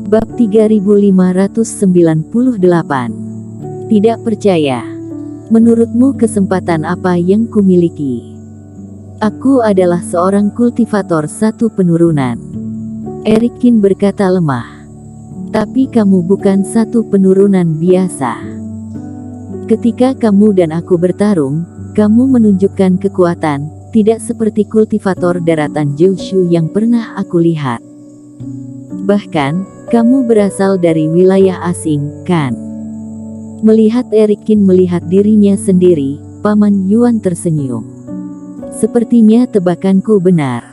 Bab 3598. Tidak percaya. Menurutmu kesempatan apa yang kumiliki? Aku adalah seorang kultivator satu penurunan. Erikin berkata lemah. Tapi kamu bukan satu penurunan biasa. Ketika kamu dan aku bertarung, kamu menunjukkan kekuatan, tidak seperti kultivator daratan Jiushu yang pernah aku lihat. Bahkan, kamu berasal dari wilayah asing, kan? Melihat Erikin melihat dirinya sendiri, Paman Yuan tersenyum. Sepertinya tebakanku benar.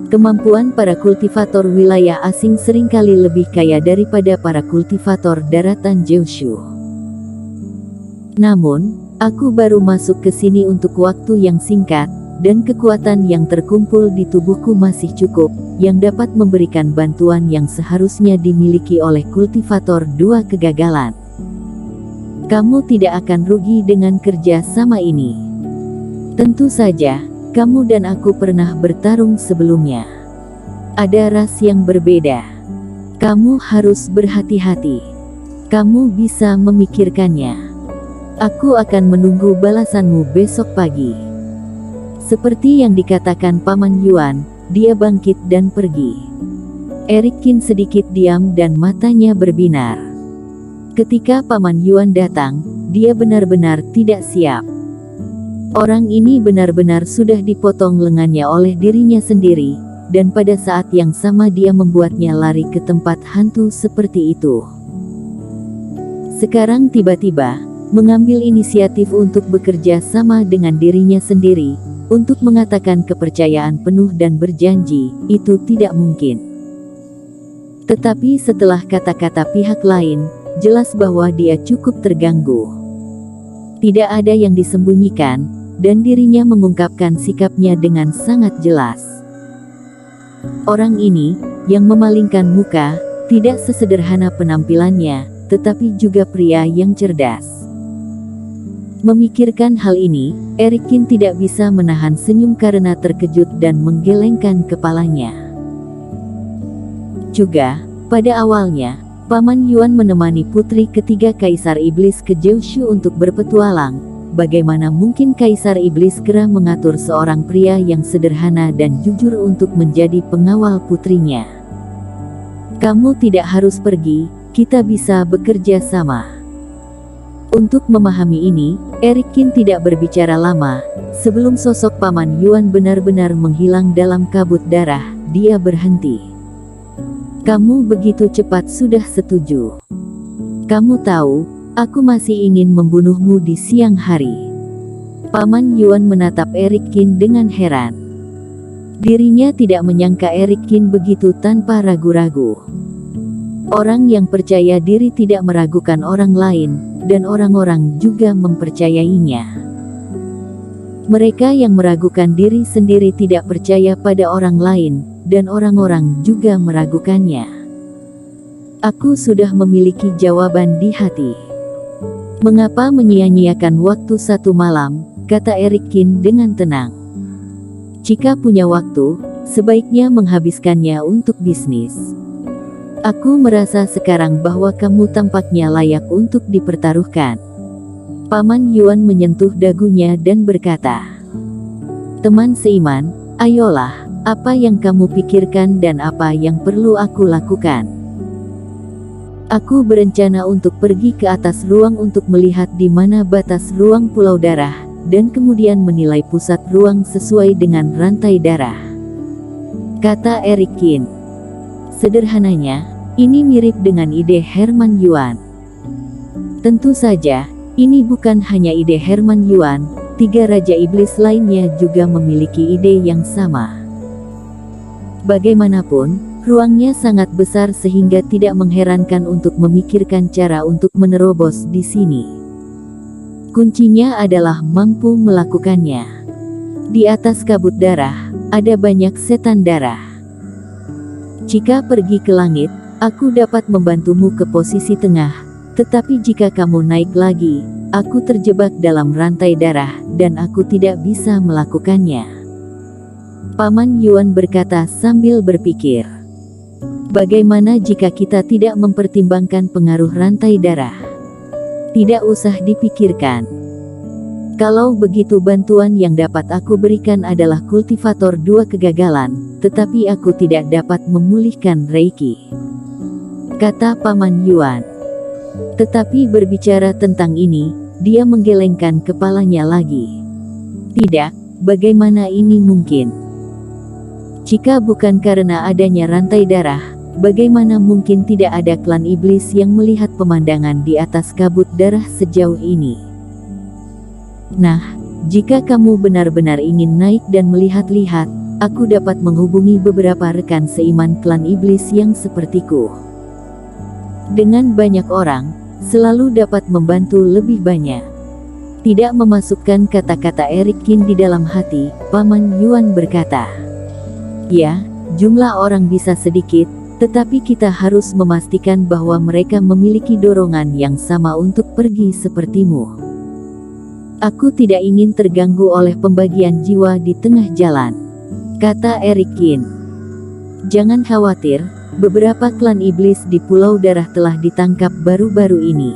Kemampuan para kultivator wilayah asing seringkali lebih kaya daripada para kultivator daratan Jiushu. Namun, aku baru masuk ke sini untuk waktu yang singkat, dan kekuatan yang terkumpul di tubuhku masih cukup, yang dapat memberikan bantuan yang seharusnya dimiliki oleh kultivator dua kegagalan. Kamu tidak akan rugi dengan kerja sama ini. Tentu saja, kamu dan aku pernah bertarung sebelumnya. Ada ras yang berbeda. Kamu harus berhati-hati. Kamu bisa memikirkannya. Aku akan menunggu balasanmu besok pagi. Seperti yang dikatakan Paman Yuan, dia bangkit dan pergi. Erikin sedikit diam dan matanya berbinar. Ketika Paman Yuan datang, dia benar-benar tidak siap. Orang ini benar-benar sudah dipotong lengannya oleh dirinya sendiri, dan pada saat yang sama dia membuatnya lari ke tempat hantu seperti itu. Sekarang tiba-tiba, mengambil inisiatif untuk bekerja sama dengan dirinya sendiri, untuk mengatakan kepercayaan penuh dan berjanji, itu tidak mungkin. Tetapi setelah kata-kata pihak lain, jelas bahwa dia cukup terganggu. Tidak ada yang disembunyikan, dan dirinya mengungkapkan sikapnya dengan sangat jelas. Orang ini, yang memalingkan muka, tidak sesederhana penampilannya, tetapi juga pria yang cerdas. Memikirkan hal ini, Erikin tidak bisa menahan senyum karena terkejut dan menggelengkan kepalanya. Juga, pada awalnya, Paman Yuan menemani putri ketiga Kaisar Iblis ke Jiushu untuk berpetualang. Bagaimana mungkin Kaisar Iblis segera mengatur seorang pria yang sederhana dan jujur untuk menjadi pengawal putrinya? Kamu tidak harus pergi, kita bisa bekerja sama. Untuk memahami ini, Erikin tidak berbicara lama. Sebelum sosok Paman Yuan benar-benar menghilang dalam kabut darah, dia berhenti. Kamu begitu cepat sudah setuju. Kamu tahu, aku masih ingin membunuhmu di siang hari. Paman Yuan menatap Erikin dengan heran. Dirinya tidak menyangka Erikin begitu tanpa ragu-ragu. Orang yang percaya diri tidak meragukan orang lain, dan orang-orang juga mempercayainya. Mereka yang meragukan diri sendiri tidak percaya pada orang lain, dan orang-orang juga meragukannya. Aku sudah memiliki jawaban di hati. Mengapa menyia-nyiakan waktu satu malam, kata Erikin dengan tenang. Jika punya waktu, sebaiknya menghabiskannya untuk bisnis. Aku merasa sekarang bahwa kamu tampaknya layak untuk dipertaruhkan. Paman Yuan menyentuh dagunya dan berkata, teman seiman, ayolah, apa yang kamu pikirkan dan apa yang perlu aku lakukan? Aku berencana untuk pergi ke atas ruang untuk melihat di mana batas ruang pulau darah, dan kemudian menilai pusat ruang sesuai dengan rantai darah, kata Erikin. Sederhananya, ini mirip dengan ide Herman Yuan. Tentu saja, ini bukan hanya ide Herman Yuan, tiga Raja Iblis lainnya juga memiliki ide yang sama. Bagaimanapun, ruangnya sangat besar sehingga tidak mengherankan untuk memikirkan cara untuk menerobos di sini. Kuncinya adalah mampu melakukannya. Di atas kabut darah, ada banyak setan darah. Jika pergi ke langit, aku dapat membantumu ke posisi tengah, tetapi jika kamu naik lagi, aku terjebak dalam rantai darah, dan aku tidak bisa melakukannya. Paman Yuan berkata sambil berpikir. Bagaimana jika kita tidak mempertimbangkan pengaruh rantai darah? Tidak usah dipikirkan. Kalau begitu bantuan yang dapat aku berikan adalah kultivator 2 kegagalan, tetapi aku tidak dapat memulihkan Reiki, kata Paman Yuan. Tetapi berbicara tentang ini, dia menggelengkan kepalanya lagi. Tidak, bagaimana ini mungkin? Jika bukan karena adanya rantai darah, bagaimana mungkin tidak ada klan iblis yang melihat pemandangan di atas kabut darah sejauh ini? Nah, jika kamu benar-benar ingin naik dan melihat-lihat, aku dapat menghubungi beberapa rekan seiman klan iblis yang sepertiku. Dengan banyak orang, selalu dapat membantu lebih banyak. Tidak memasukkan kata-kata Eric Kin di dalam hati, Paman Yuan berkata. Ya, jumlah orang bisa sedikit, tetapi kita harus memastikan bahwa mereka memiliki dorongan yang sama untuk pergi sepertimu. Aku tidak ingin terganggu oleh pembagian jiwa di tengah jalan, kata Eric Kin. Jangan khawatir, beberapa klan iblis di Pulau Darah telah ditangkap baru-baru ini.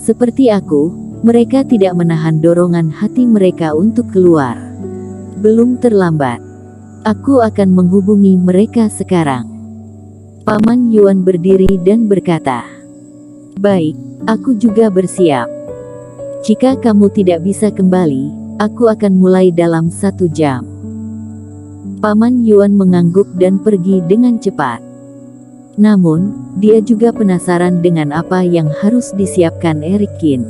Seperti aku, mereka tidak menahan dorongan hati mereka untuk keluar. Belum terlambat. Aku akan menghubungi mereka sekarang. Paman Yuan berdiri dan berkata, baik, aku juga bersiap. Jika kamu tidak bisa kembali, aku akan mulai dalam 1 jam. Paman Yuan mengangguk dan pergi dengan cepat. Namun, dia juga penasaran dengan apa yang harus disiapkan Eric Kin.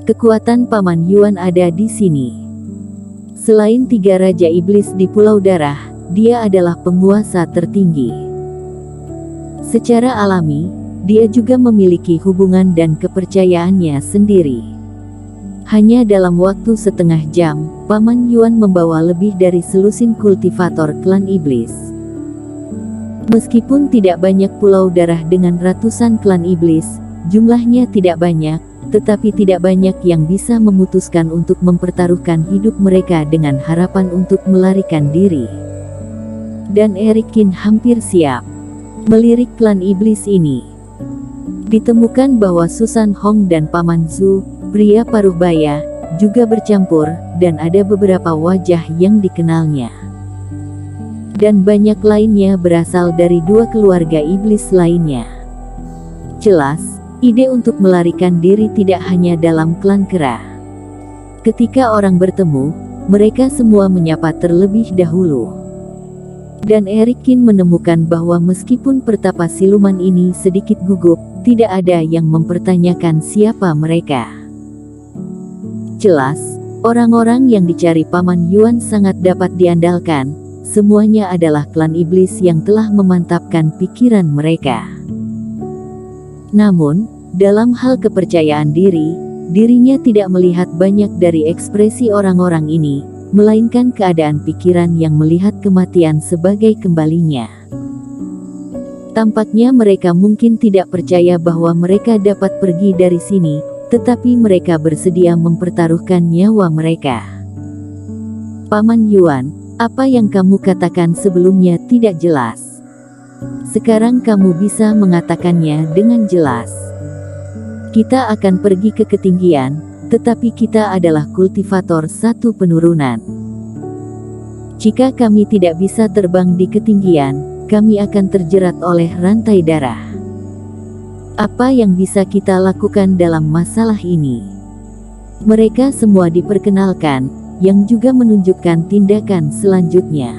Kekuatan Paman Yuan ada di sini. Selain 3 Raja Iblis di Pulau Darah, dia adalah penguasa tertinggi. Secara alami, dia juga memiliki hubungan dan kepercayaannya sendiri. Hanya dalam waktu setengah jam, Paman Yuan membawa lebih dari selusin kultivator klan iblis. Meskipun tidak banyak Pulau Darah dengan ratusan klan iblis, jumlahnya tidak banyak, tetapi tidak banyak yang bisa memutuskan untuk mempertaruhkan hidup mereka dengan harapan untuk melarikan diri. Dan Eric Kin hampir siap melirik klan iblis ini. Ditemukan bahwa Susan Hong dan Paman Zhu, pria paruh baya, juga bercampur, dan ada beberapa wajah yang dikenalnya. Dan banyak lainnya berasal dari 2 keluarga iblis lainnya. Jelas, ide untuk melarikan diri tidak hanya dalam klan kera. Ketika orang bertemu, mereka semua menyapa terlebih dahulu. Dan Eric Kin menemukan bahwa meskipun pertapa siluman ini sedikit gugup, tidak ada yang mempertanyakan siapa mereka. Jelas, orang-orang yang dicari Paman Yuan sangat dapat diandalkan, semuanya adalah klan iblis yang telah memantapkan pikiran mereka. Namun, dalam hal kepercayaan diri, dirinya tidak melihat banyak dari ekspresi orang-orang ini, melainkan keadaan pikiran yang melihat kematian sebagai kembalinya. Tampaknya mereka mungkin tidak percaya bahwa mereka dapat pergi dari sini, tetapi mereka bersedia mempertaruhkan nyawa mereka. Paman Yuan, apa yang kamu katakan sebelumnya tidak jelas. Sekarang kamu bisa mengatakannya dengan jelas. Kita akan pergi ke ketinggian, tetapi kita adalah kultivator 1 penurunan. Jika kami tidak bisa terbang di ketinggian, kami akan terjerat oleh rantai darah. Apa yang bisa kita lakukan dalam masalah ini? Mereka semua diperkenalkan, yang juga menunjukkan tindakan selanjutnya.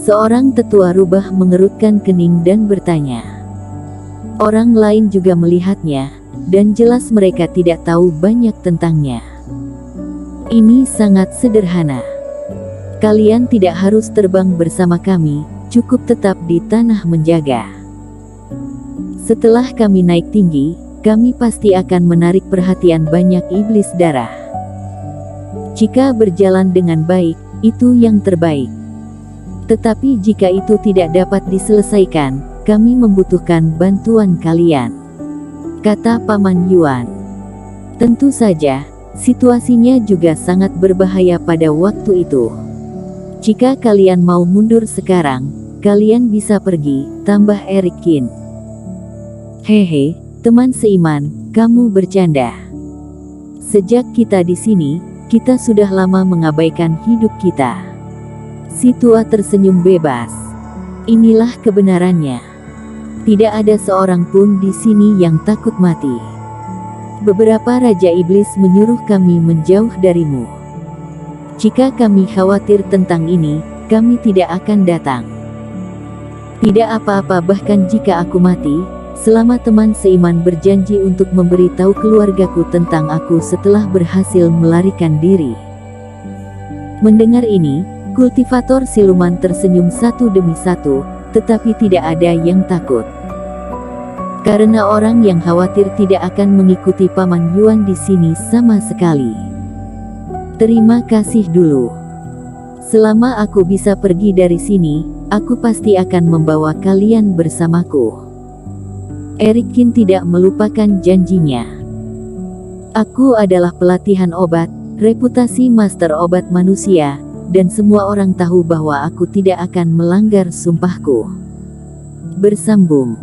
Seorang tetua rubah mengerutkan kening dan bertanya. Orang lain juga melihatnya, dan jelas mereka tidak tahu banyak tentangnya. Ini sangat sederhana. Kalian tidak harus terbang bersama kami, cukup tetap di tanah menjaga. Setelah kami naik tinggi, kami pasti akan menarik perhatian banyak iblis darah. Jika berjalan dengan baik, itu yang terbaik. Tetapi jika itu tidak dapat diselesaikan, kami membutuhkan bantuan kalian, kata Paman Yuan. Tentu saja, situasinya juga sangat berbahaya pada waktu itu. Jika kalian mau mundur sekarang, kalian bisa pergi, tambah Eric Kin. Hehe, teman seiman, kamu bercanda. Sejak kita di sini, kita sudah lama mengabaikan hidup kita. Si tua tersenyum bebas. Inilah kebenarannya. Tidak ada seorang pun di sini yang takut mati. Beberapa raja iblis menyuruh kami menjauh darimu. Jika kami khawatir tentang ini, kami tidak akan datang. Tidak apa-apa, bahkan jika aku mati, selama teman seiman berjanji untuk memberitahu keluargaku tentang aku setelah berhasil melarikan diri. Mendengar ini, kultivator siluman tersenyum satu demi satu, tetapi tidak ada yang takut. Karena orang yang khawatir tidak akan mengikuti Paman Yuan di sini sama sekali. Terima kasih dulu. Selama aku bisa pergi dari sini, aku pasti akan membawa kalian bersamaku. Eric Kin tidak melupakan janjinya. Aku adalah pelatihan obat, reputasi master obat manusia, dan semua orang tahu bahwa aku tidak akan melanggar sumpahku. Bersambung.